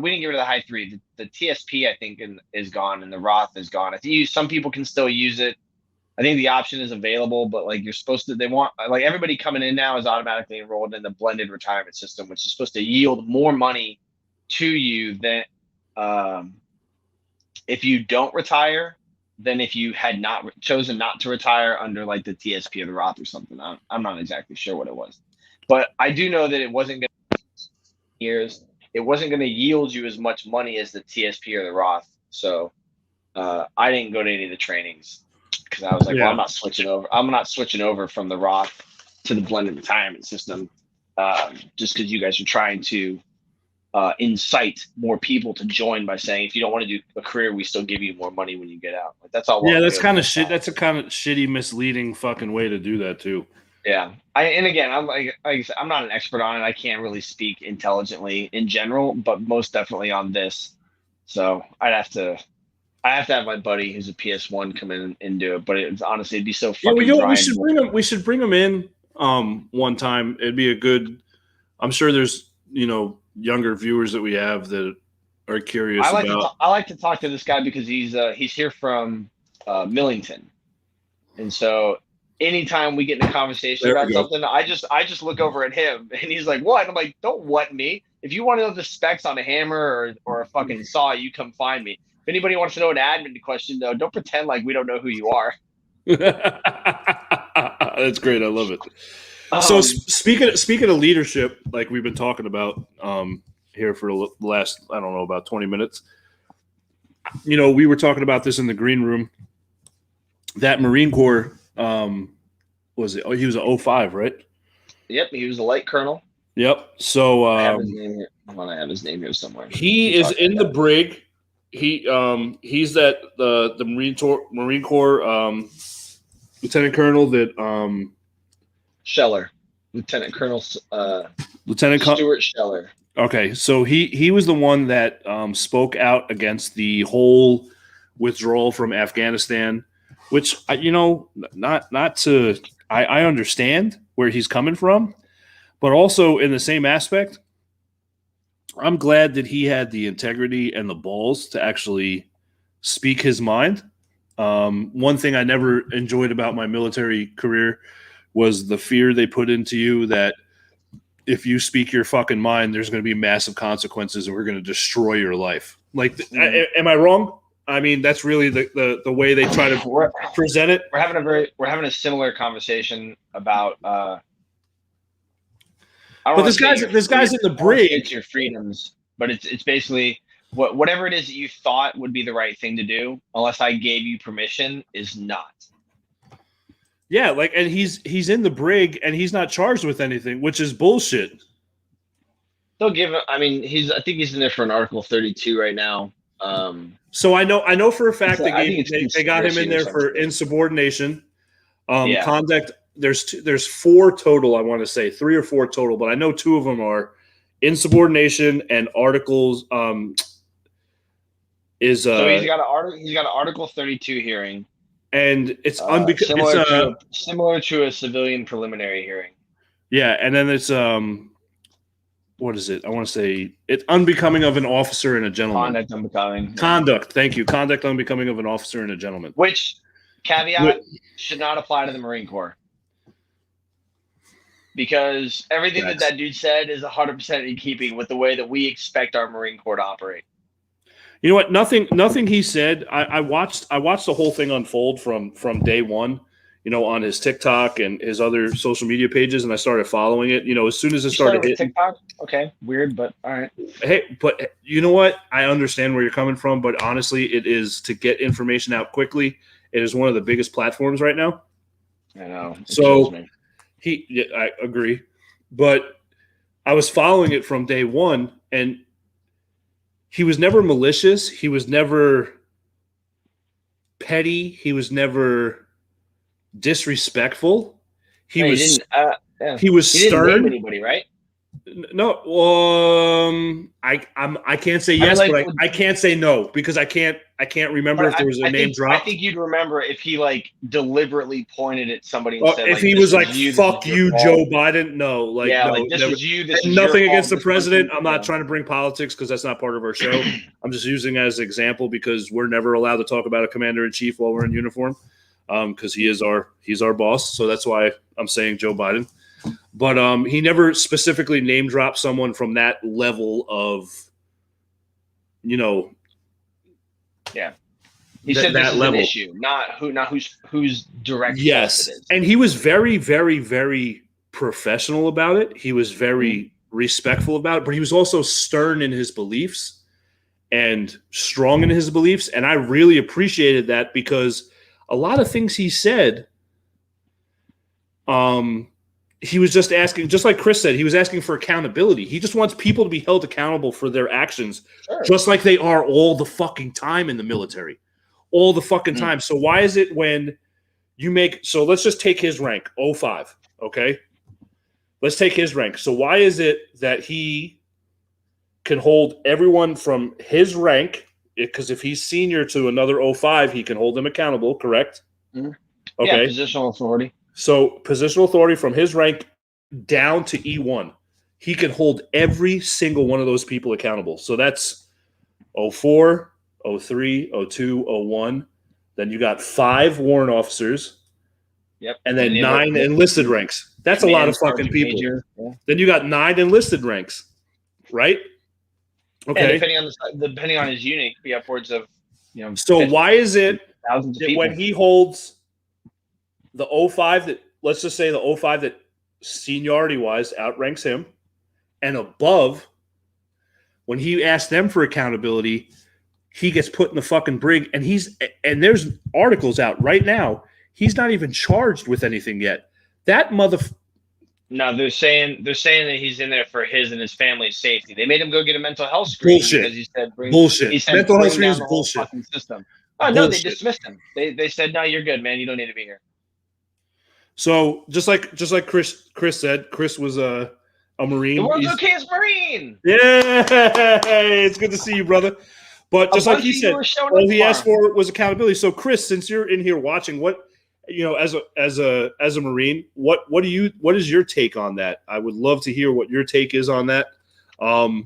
we didn't get rid of the high three. The TSP, I think, is gone, and the Roth is gone. I think some people can still use it. I think the option is available, but like they want, like everybody coming in now is automatically enrolled in the blended retirement system, which is supposed to yield more money to you than if you don't retire than if you had not chosen not to retire under like the TSP or the Roth or something. I'm not exactly sure what it was, but I do know that it wasn't going to yield you as much money as the TSP or the Roth. So I didn't go to any of the trainings, because I was like, well, I'm not switching over. I'm not switching over from the Roth to the blended retirement system, just because you guys are trying to incite more people to join by saying, if you don't want to do a career, we still give you more money when you get out. Like, that's all. Yeah, that's kind of shit. That's a kind of shitty, misleading fucking way to do that too. Yeah, I'm like I said, I'm not an expert on it. I can't really speak intelligently in general, but most definitely on this. So I have to have my buddy who's a PS1 come in and do it. But honestly, it'd be so fucking dry. We should bring him in one time. It'd be a good. I'm sure there's younger viewers that we have that are curious about. I like to talk to this guy because he's here from Millington, and so anytime we get in a conversation about something, I just look over at him and he's like, what? I'm like, don't what me. If you want to know the specs on a hammer or a fucking saw, you come find me. If anybody wants to know an admin question, though, don't pretend like we don't know who you are. That's great. I love it. So speaking of leadership, like we've been talking about here for the last, I don't know, about 20 minutes. We were talking about this in the green room. That Marine Corps, was it? Oh, he was an 05, right? Yep, he was a light colonel. Yep. So I have his name here. I have his name here somewhere. He is in the brig. He's that the Marine Corps lieutenant colonel that Scheller, Lieutenant Colonel Lieutenant Stuart Scheller. Okay, so he was the one that spoke out against the whole withdrawal from Afghanistan, which I understand where he's coming from, but also in the same aspect, I'm glad that he had the integrity and the balls to actually speak his mind. One thing I never enjoyed about my military career was the fear they put into you that if you speak your fucking mind, there's going to be massive consequences and we're going to destroy your life. Like, am I wrong? I mean, that's really the way they try to present it. We're having a similar conversation about. But this guy's in the brig. It's your freedoms, but it's basically whatever it is that you thought would be the right thing to do, unless I gave you permission, is not. Yeah, and he's in the brig and he's not charged with anything, which is bullshit. They'll give him. I mean, I think he's in there for an Article 32 right now. So I know for a fact they got him in there for insubordination, conduct there's 4 total. I want to say 3 or 4 total, but I know 2 of them are insubordination and articles. So he's got an Article 32 hearing, and it's similar to a civilian preliminary hearing. Yeah, and then it's what is it? I want to say it's unbecoming of an officer and a gentleman. Conduct unbecoming. Conduct. Thank you. Conduct unbecoming of an officer and a gentleman. Which caveat should not apply to the Marine Corps, because everything that dude said is 100% in keeping with the way that we expect our Marine Corps to operate. You know what? Nothing he said. I watched the whole thing unfold from day one. You know, on his TikTok and his other social media pages, and I started following it. You know, as soon as it started hitting TikTok, okay, weird, but all right. Hey, but you know what? I understand where you're coming from, but honestly, it is to get information out quickly. It is one of the biggest platforms right now. I know. So I agree, but I was following it from day one, and he was never malicious. He was never petty. He was never disrespectful. He was stern. He didn't name anybody, right? No, I can't say yes, but I can't say no because I can't remember if there was a name dropped. I think you'd remember if he deliberately pointed at somebody and said, if he was like, "Fuck you, Joe Biden." No, this is you. This is nothing against the president. I'm not trying to bring politics because that's not part of our show. I'm just using it as an example because we're never allowed to talk about a commander in chief while we're in uniform. Because he's our boss, so that's why I'm saying Joe Biden. But he never specifically name dropped someone from that level of, you know. Yeah, he said this is an issue, not who's direct. Yes, and he was very, very, very professional about it. He was very respectful about it, but he was also stern in his beliefs and strong in his beliefs, and I really appreciated that because a lot of things he said, he was just asking, just like Chris said, he was asking for accountability. He just wants people to be held accountable for their actions, just like they are all the fucking time in the military. All the fucking time. So why is it when you so let's just take his rank, 05, okay? Let's take his rank. So why is it that he can hold everyone from his rank, because if he's senior to another 05, he can hold them accountable, correct? Mm-hmm. Okay. Yeah, positional authority. So positional authority from his rank down to E1. He can hold every single one of those people accountable. So that's 04, 03, 02, 01. Then you got 5 warrant officers. Yep. And then 9 enlisted ranks. That's a lot of fucking people. Yeah. Then you got 9 enlisted ranks, right? Okay. And depending on his unit, it could be upwards of, So 50, why is it that when he holds the 05 that, let's just say the 05 that seniority wise outranks him, and above, when he asks them for accountability, he gets put in the fucking brig, and there's articles out right now. He's not even charged with anything yet. That No, they're saying that he's in there for his and his family's safety. They made him go get a mental health screening because he said bullshit. He said mental health screening is bullshit. System. Oh no, they dismissed him. They said, no, you're good, man. You don't need to be here. So just like Chris said, Chris was a Marine. The world's okayest Marine. Yeah, it's good to see you, brother. But just like he said, all he asked for was accountability. So Chris, since you're in here watching, what as a Marine, what is your take on that? I would love to hear what your take is on that. Well,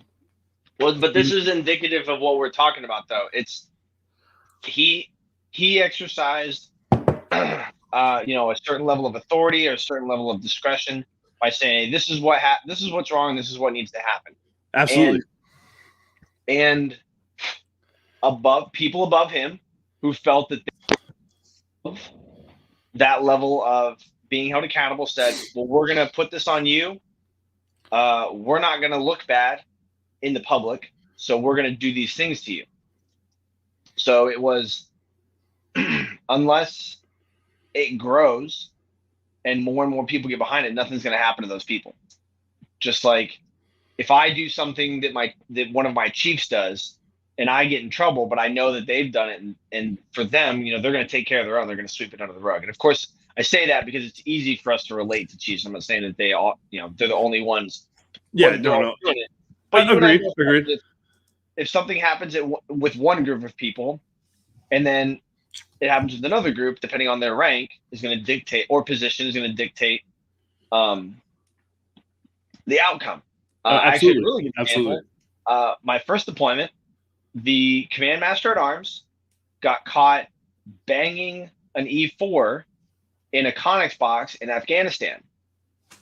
but this is indicative of what we're talking about, though. It's he exercised a certain level of authority or a certain level of discretion by saying, this is what's wrong, this is what needs to happen. Absolutely. And people above him who felt that that level of being held accountable said, well, we're going to put this on you. We're not going to look bad in the public, so we're going to do these things to you. So it was, unless it grows and more people get behind it, nothing's going to happen to those people. Just like if I do something that one of my chiefs does and I get in trouble, but I know that they've done it, and for them, they're going to take care of their own. They're going to sweep it under the rug. And of course, I say that because it's easy for us to relate to Chiefs. I'm not saying that they all, they're the only ones. Yeah, they're all no. doing it. But you Agreed. and I Agreed. if something happens with one group of people, and then it happens with another group, depending on their rank, is going to dictate, or position is going to dictate the outcome. Actually, a really good example. My first deployment, the command master at arms got caught banging an E4 in a Connex box in Afghanistan.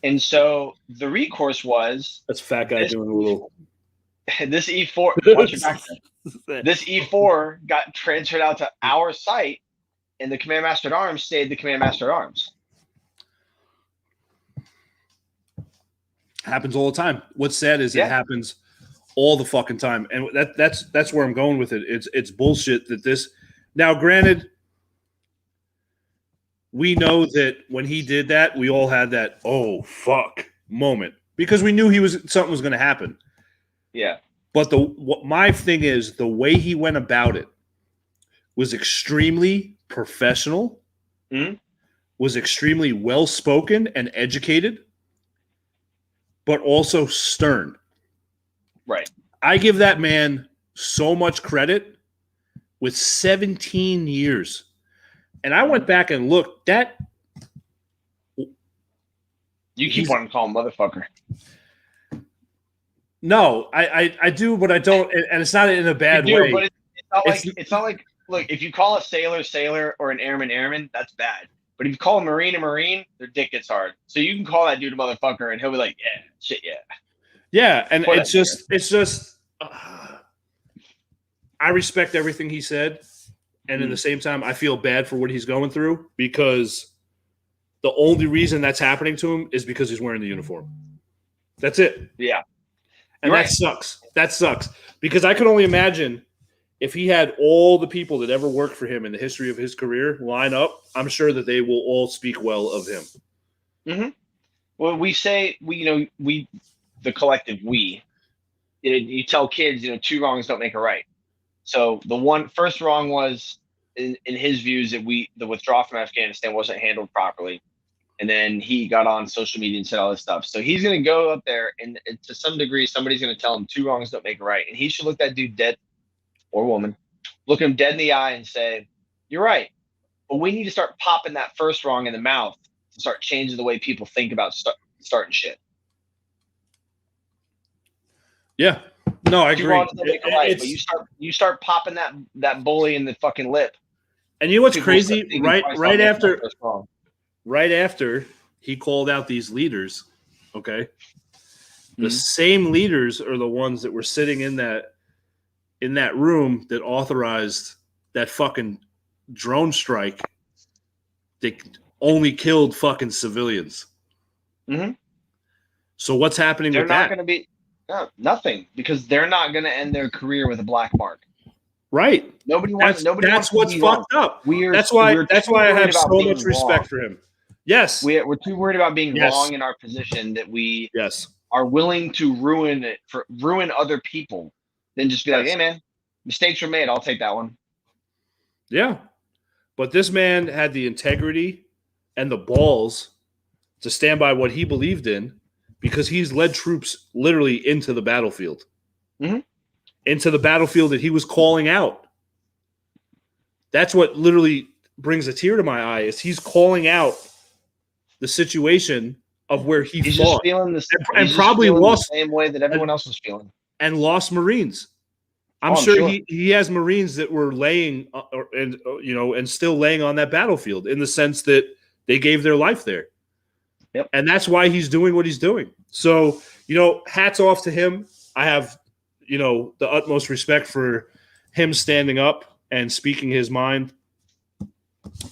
And so the recourse was that's fat guy doing a little. This E4, watch your back there. This E4 got transferred out to our site, and the command master at arms stayed the command master at arms. Happens all the time. What's sad is it happens all the fucking time, and that's where I'm going with it. It's bullshit that this. Now, granted, we know that when he did that, we all had that oh fuck moment because we knew something was going to happen. Yeah. But my thing is the way he went about it was extremely professional, was extremely well spoken and educated, but also stern. Right. I give that man so much credit with 17 years. And I went back and looked. You keep wanting to call him motherfucker. No, I do, but I don't, and it's not in a bad way. But it's not like look, if you call a sailor or an airman, that's bad. But if you call a marine, their dick gets hard. So you can call that dude a motherfucker, and he'll be like, yeah, shit, yeah. Yeah, and it's just I respect everything he said, and at the same time, I feel bad for what he's going through because the only reason that's happening to him is because he's wearing the uniform. That's it. Yeah. And that sucks. That sucks. Because I can only imagine if he had all the people that ever worked for him in the history of his career line up, I'm sure that they will all speak well of him. Mm-hmm. Well, we say, the collective we, you tell kids, 2 wrongs don't make a right. So the first wrong was, in his views, that the withdrawal from Afghanistan wasn't handled properly. And then he got on social media and said all this stuff. So he's going to go up there, and to some degree, somebody's going to tell him 2 wrongs don't make a right. And he should look that dude dead, or woman, look him dead in the eye and say, you're right. But we need to start popping that first wrong in the mouth to start changing the way people think about starting shit. Yeah. No, I agree. But you start popping that bully in the fucking lip. And you know what's crazy? Right after he called out these leaders, okay? The same leaders are the ones that were sitting in that room that authorized that fucking drone strike that only killed fucking civilians. Mm-hmm. So what's happening with that? They're not going to be nothing, because they're not going to end their career with a black mark. Right. That's what's fucked up. That's why I have so much respect for him. Yes. We're too worried about being wrong in our position that we are willing to ruin other people than just be like, hey man, mistakes were made. I'll take that one. Yeah. But this man had the integrity and the balls to stand by what he believed in, because he's led troops literally into the battlefield. Mm-hmm. Into the battlefield that he was calling out. That's what literally brings a tear to my eye, is he's calling out the situation of where he's fought. Just feeling this, and probably lost the same way that everyone else was feeling. And lost Marines. I'm sure he has Marines that were laying and still laying on that battlefield, in the sense that they gave their life there. Yep. And that's why he's doing what he's doing. So, hats off to him. I have, the utmost respect for him standing up and speaking his mind.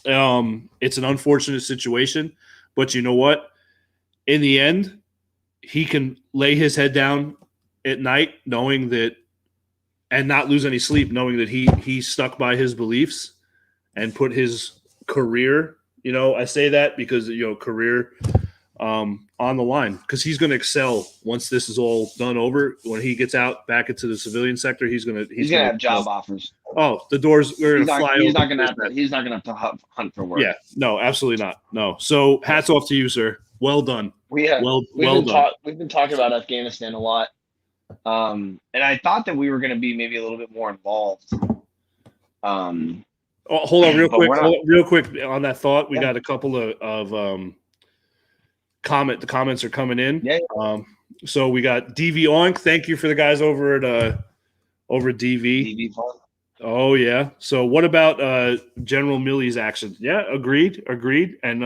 It's an unfortunate situation, but you know what? In the end, he can lay his head down at night knowing that, and not lose any sleep, knowing that he stuck by his beliefs and put his career, I say that because, career on the line, because he's going to excel once this is all done over. When he gets out back into the civilian sector, he's going to have job offers. Oh, the doors. We're gonna fly. He's not gonna have to hunt for work. Yeah, no, absolutely not. No. So hats off to you, sir. Well done. We've been talking about Afghanistan a lot, and I thought that we were gonna be maybe a little bit more involved. Hold on, real quick on that thought. We got a couple of the comments are coming in. Yeah. So we got DV Oink. Thank you for the guys over at DV. DV fun. Oh yeah. So what about General Milley's action? Yeah, agreed. And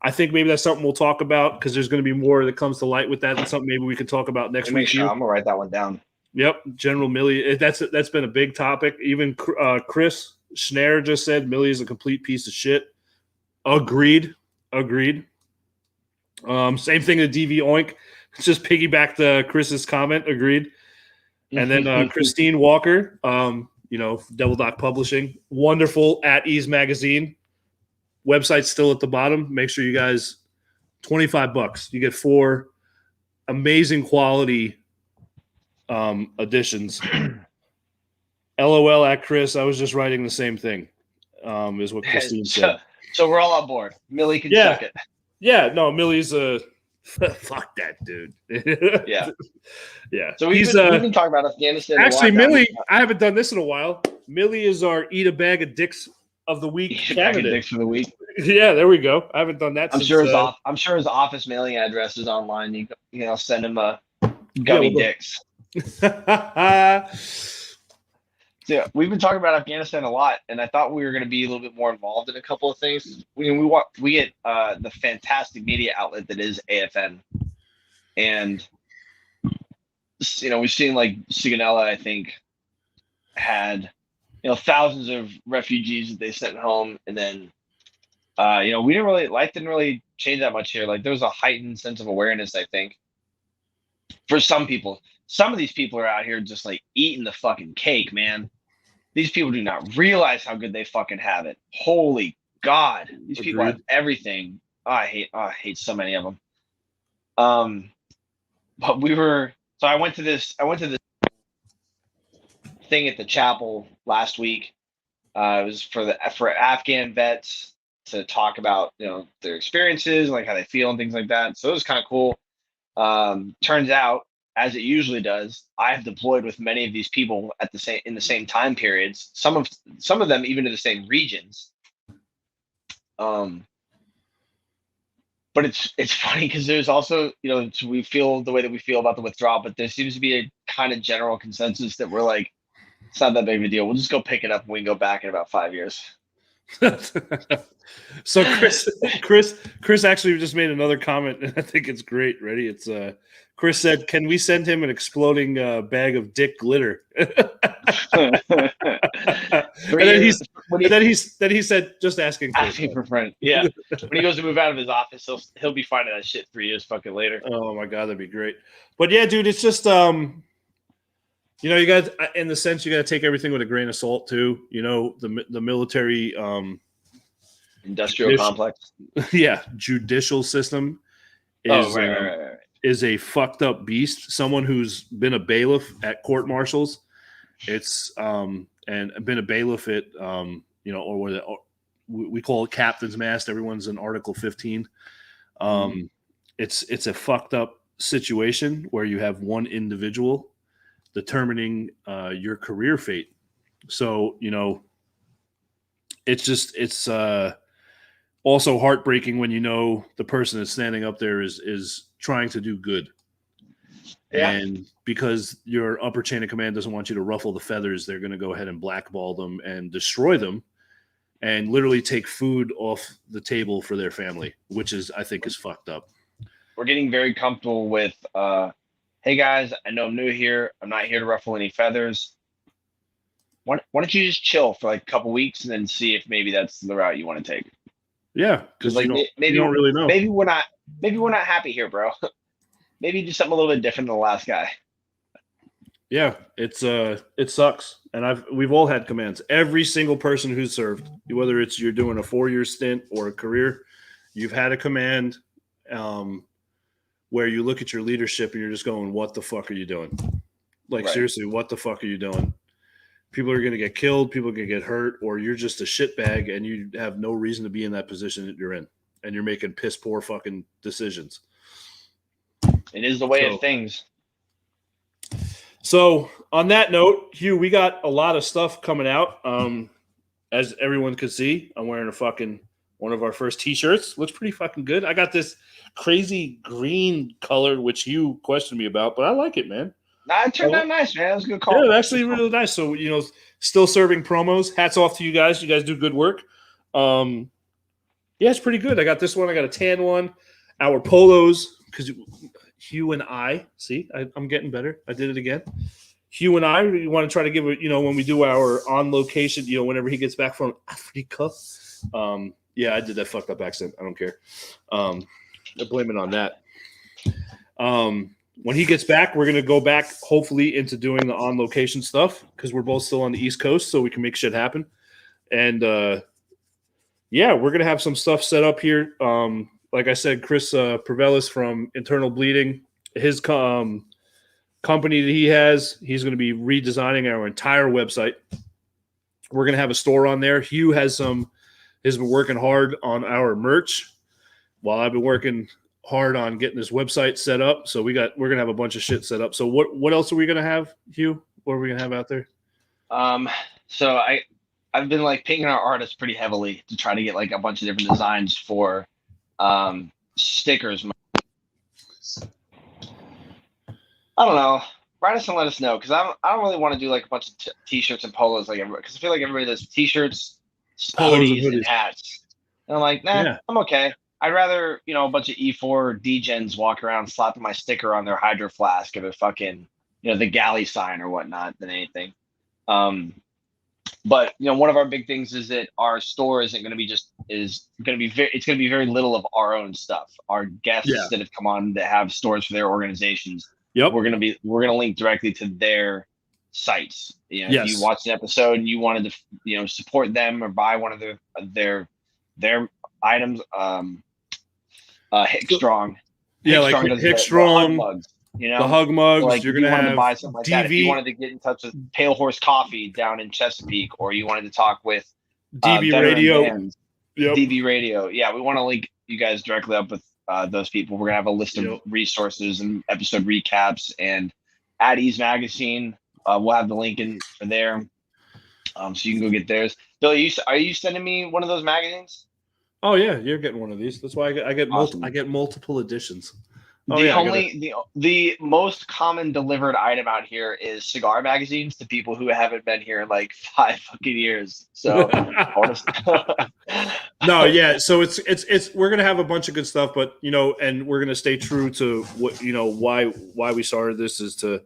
I think maybe that's something we'll talk about because there's going to be more that comes to light with that. That's something maybe we could talk about next week. Sure. I'm gonna write that one down. Yep, General Milley. That's been a big topic. Even Chris Schneier just said Milley is a complete piece of shit. Agreed. Same thing to DV Oink. Just piggyback Chris's comment. Agreed. And then Christine Walker, Devil Doc Publishing. Wonderful at Ease Magazine. Website's still at the bottom. Make sure you guys, $25. You get 4 amazing quality editions. LOL at Chris. I was just writing the same thing. Is what Christine said. So we're all on board. Millie can suck it. Yeah, no, Millie's a fuck that dude. Yeah. Yeah. So we've been talking about Afghanistan. Actually, Millie, I haven't done this in a while. Millie is our eat a bag of dicks of the week candidate. Dicks for the week. Yeah, there we go. I haven't done that. I'm sure his office mailing address is online. You send him a gummy dicks. So yeah, we've been talking about Afghanistan a lot, and I thought we were going to be a little bit more involved in a couple of things. We get the fantastic media outlet that is AFN, and we've seen like Sigonella, I think, had thousands of refugees that they sent home, and then life didn't really change that much here. Like there was a heightened sense of awareness, I think, for some people. Some of these people are out here just like eating the fucking cake, man. These people do not realize how good they fucking have it. Holy God. These people have everything. I hate so many of them. But I went to this thing at the chapel last week. It was for Afghan vets to talk about, their experiences, like how they feel and things like that. So it was kind of cool. Turns out, as it usually does, I have deployed with many of these people in the same time periods. Some of them even to the same regions. But it's funny because there's also we feel the way that we feel about the withdrawal, but there seems to be a kind of general consensus that we're like, it's not that big of a deal. We'll just go pick it up and we can go back in about 5 years. So Chris actually just made another comment, and I think it's great. Ready? It's Chris said, "Can we send him an exploding bag of dick glitter?" and then he said, "Just asking for a friend." Yeah, when he goes to move out of his office, he'll be finding that shit 3 years fucking later. Oh my God, that'd be great. But yeah, dude, it's just you got, in the sense, you got to take everything with a grain of salt too. The military industrial complex. Yeah, judicial system is right. Is a fucked up beast. Someone who's been a bailiff at court martials, it's and been a bailiff at or we call it captain's mast. Everyone's in Article 15. It's a fucked up situation where you have one individual determining your career fate. So it's also heartbreaking when the person that's standing up there is trying to do good. Yeah. And because your upper chain of command doesn't want you to ruffle the feathers, they're going to go ahead and blackball them and destroy them and literally take food off the table for their family, which I think is fucked up. We're getting very comfortable with, hey guys, I know I'm new here. I'm not here to ruffle any feathers. Why don't you just chill for like a couple weeks and then see if maybe that's the route you want to take? Yeah, because you don't really know. Maybe we're not happy here, bro. Maybe do something a little bit different than the last guy. Yeah, it sucks. And we've all had commands. Every single person who's served, whether it's you're doing a 4-year stint or a career, you've had a command where you look at your leadership and you're just going, what the fuck are you doing? Like, right. Seriously, what the fuck are you doing? people are going to get killed, people are going to get hurt, or you're just a shitbag and you have no reason to be in that position that you're in, and you're making piss poor fucking decisions. It is the way of things. So on that note, Hugh, we got a lot of stuff coming out. As everyone could see, I'm wearing one of our first t-shirts. Looks pretty fucking good. I got this crazy green color, which you questioned me about, but I like it, man. Nah, it turned out nice, man. That was a good call. Yeah, actually really nice. So, still serving promos. Hats off to you guys. You guys do good work. Yeah, it's pretty good. I got this one. I got a tan one. Our polos, because Hugh and I, I'm getting better. I did it again. Hugh and I, we want to try to give it, when we do our on location, whenever he gets back from Africa. Yeah, I did that fucked up accent. I don't care. I blame it on that. When he gets back, we're going to go back, hopefully, into doing the on location stuff because we're both still on the East Coast, so we can make shit happen. And yeah, we're going to have some stuff set up here. Like I said, Chris Pervelis from Internal Bleeding, his company that he has, he's going to be redesigning our entire website. We're going to have a store on there. Hugh has been working hard on our merch while I've been working hard on getting this website set up. So we're going to have a bunch of shit set up. So what else are we going to have, Hugh? What are we going to have out there? So I've been picking our artists pretty heavily to try to get a bunch of different designs for stickers. I don't know. Write us and let us know because I don't really want to do a bunch of t-shirts and polos because I feel like everybody does t-shirts, hoodies, and hats. And I'm like, nah, yeah. I'm okay. I'd rather a bunch of E4 D-gens walk around slapping my sticker on their hydro flask or their fucking the galley sign or whatnot than anything. But one of our big things is that our store isn't going to be it's going to be very little of our own stuff. Our guests that have come on that have stores for their organizations. Yep. We're going to link directly to their sites. If you watched an episode and you wanted to support them or buy one of their items, Hickstrong. Yeah, Hickstrong mugs. The hug mugs. You're gonna have to buy something like that. If you wanted to get in touch with Pale Horse Coffee down in Chesapeake, or you wanted to talk with DB Radio, DB Radio. Yeah, we want to link you guys directly up with those people. We're gonna have a list of resources and episode recaps, and at Ease Magazine, we'll have the link in for there, so you can go get theirs. Billy, are you sending me one of those magazines? Oh yeah, you're getting one of these. That's why I get awesome. I get multiple editions. The most common delivered item out here is cigar magazines to people who haven't been here in 5 fucking years. So no, yeah. So it's we're gonna have a bunch of good stuff, but and we're gonna stay true to what why we started this is to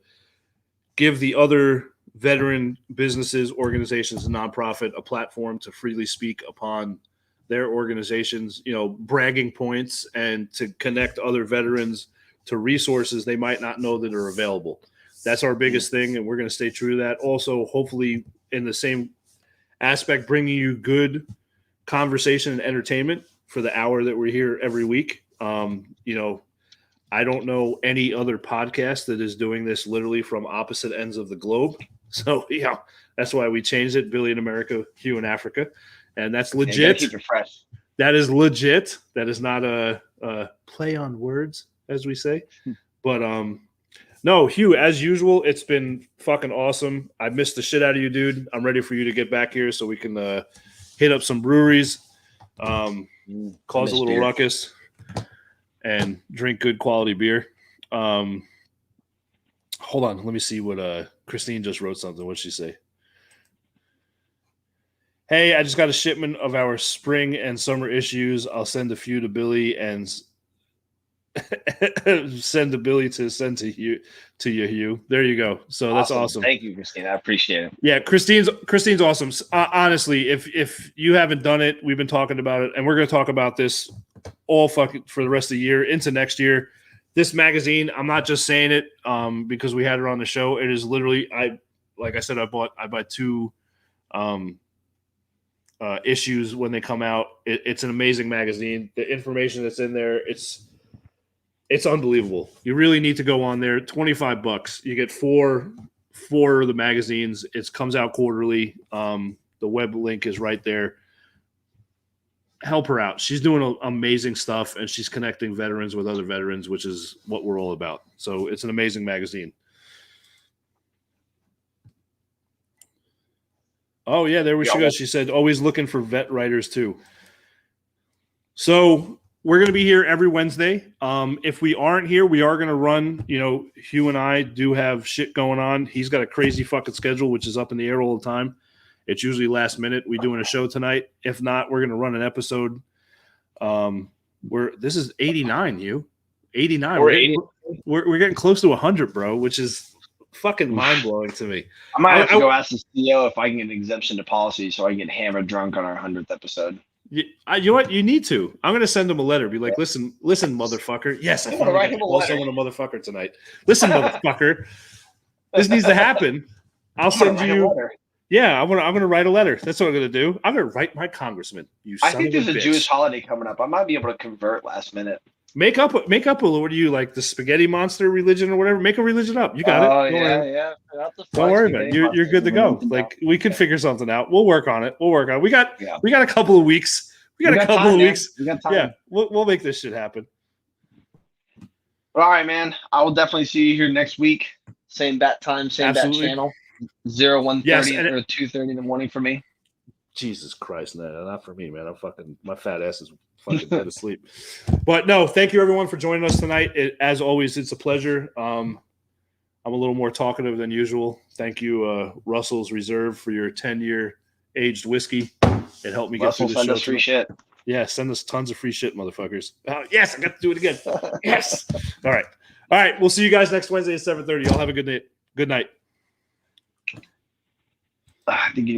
give the other veteran businesses, organizations, and nonprofit a platform to freely speak upon their organizations, bragging points, and to connect other veterans to resources they might not know that are available. That's our biggest thing, and we're going to stay true to that. Also, hopefully, in the same aspect, bringing you good conversation and entertainment for the hour that we're here every week. I don't know any other podcast that is doing this literally from opposite ends of the globe. So, that's why we changed it. Billy in America, Hugh in Africa. And that's legit. Keep it fresh. That is legit. That is not a play on words, as we say. But no, Hugh, as usual, it's been fucking awesome. I missed the shit out of you, dude. I'm ready for you to get back here so we can hit up some breweries, cause a little ruckus, and drink good quality beer. Hold on, let me see what Christine just wrote something. What'd she say? Hey, I just got a shipment of our spring and summer issues. I'll send a few to Billy and send to Billy to send to you, Hugh. There you go. So that's awesome. Thank you, Christine. I appreciate it. Yeah, Christine's awesome. Honestly, if you haven't done it, we've been talking about it, and we're going to talk about this all fucking for the rest of the year into next year. This magazine, I'm not just saying it because we had it on the show. It is literally, like I said, I bought 2 issues when they come out. It's an amazing magazine. The information that's in there, it's unbelievable. You really need to go on there. $25. You get for the magazines. It comes out quarterly. The web link is right there. Help her out. She's doing amazing stuff, and she's connecting veterans with other veterans, which is what we're all about. So it's an amazing magazine. Oh, yeah, there she goes. She said, always looking for vet writers, too. So we're going to be here every Wednesday. If we aren't here, we are going to run. Hugh and I do have shit going on. He's got a crazy fucking schedule, which is up in the air all the time. It's usually last minute. We doing a show tonight. If not, we're going to run an episode. This is 89, Hugh. 89. We're getting close to 100, bro, which is fucking mind-blowing to me. I might have to go ask the CEO if I can get an exemption to policy so I can get hammered drunk on our 100th episode. You know what? You need to. I'm going to send him a letter. Be like, listen, motherfucker. Yes, I finally got to call someone a motherfucker tonight. Listen, motherfucker. This needs to happen. I'll send you. Yeah, I'm gonna write a letter. That's what I'm gonna do. I'm gonna write my congressman. I think there's a Jewish holiday coming up. I might be able to convert last minute. Make up. What do you like? The spaghetti monster religion or whatever? Make a religion up. You got it. Oh yeah. Don't worry about it. You're good to go. Like we can figure something out. We'll work on it. We got a couple of weeks. We got a couple of weeks. We got time. Yeah, we'll make this shit happen. All right, man. I will definitely see you here next week. Same bat time, same bat channel. 1:30 or 2:30 in the morning for me. Jesus Christ, no, not for me, man. My fat ass is fucking dead asleep. But no, thank you everyone for joining us tonight. As always, it's a pleasure. I'm a little more talkative than usual. Thank you, Russell's Reserve, for your 10-year aged whiskey. It helped me get through the show. Send us free shit. Yeah, send us tons of free shit, motherfuckers. Yes, I got to do it again. Yes. All right. We'll see you guys next Wednesday at 7:30. Y'all have a good night. Good night. I think you need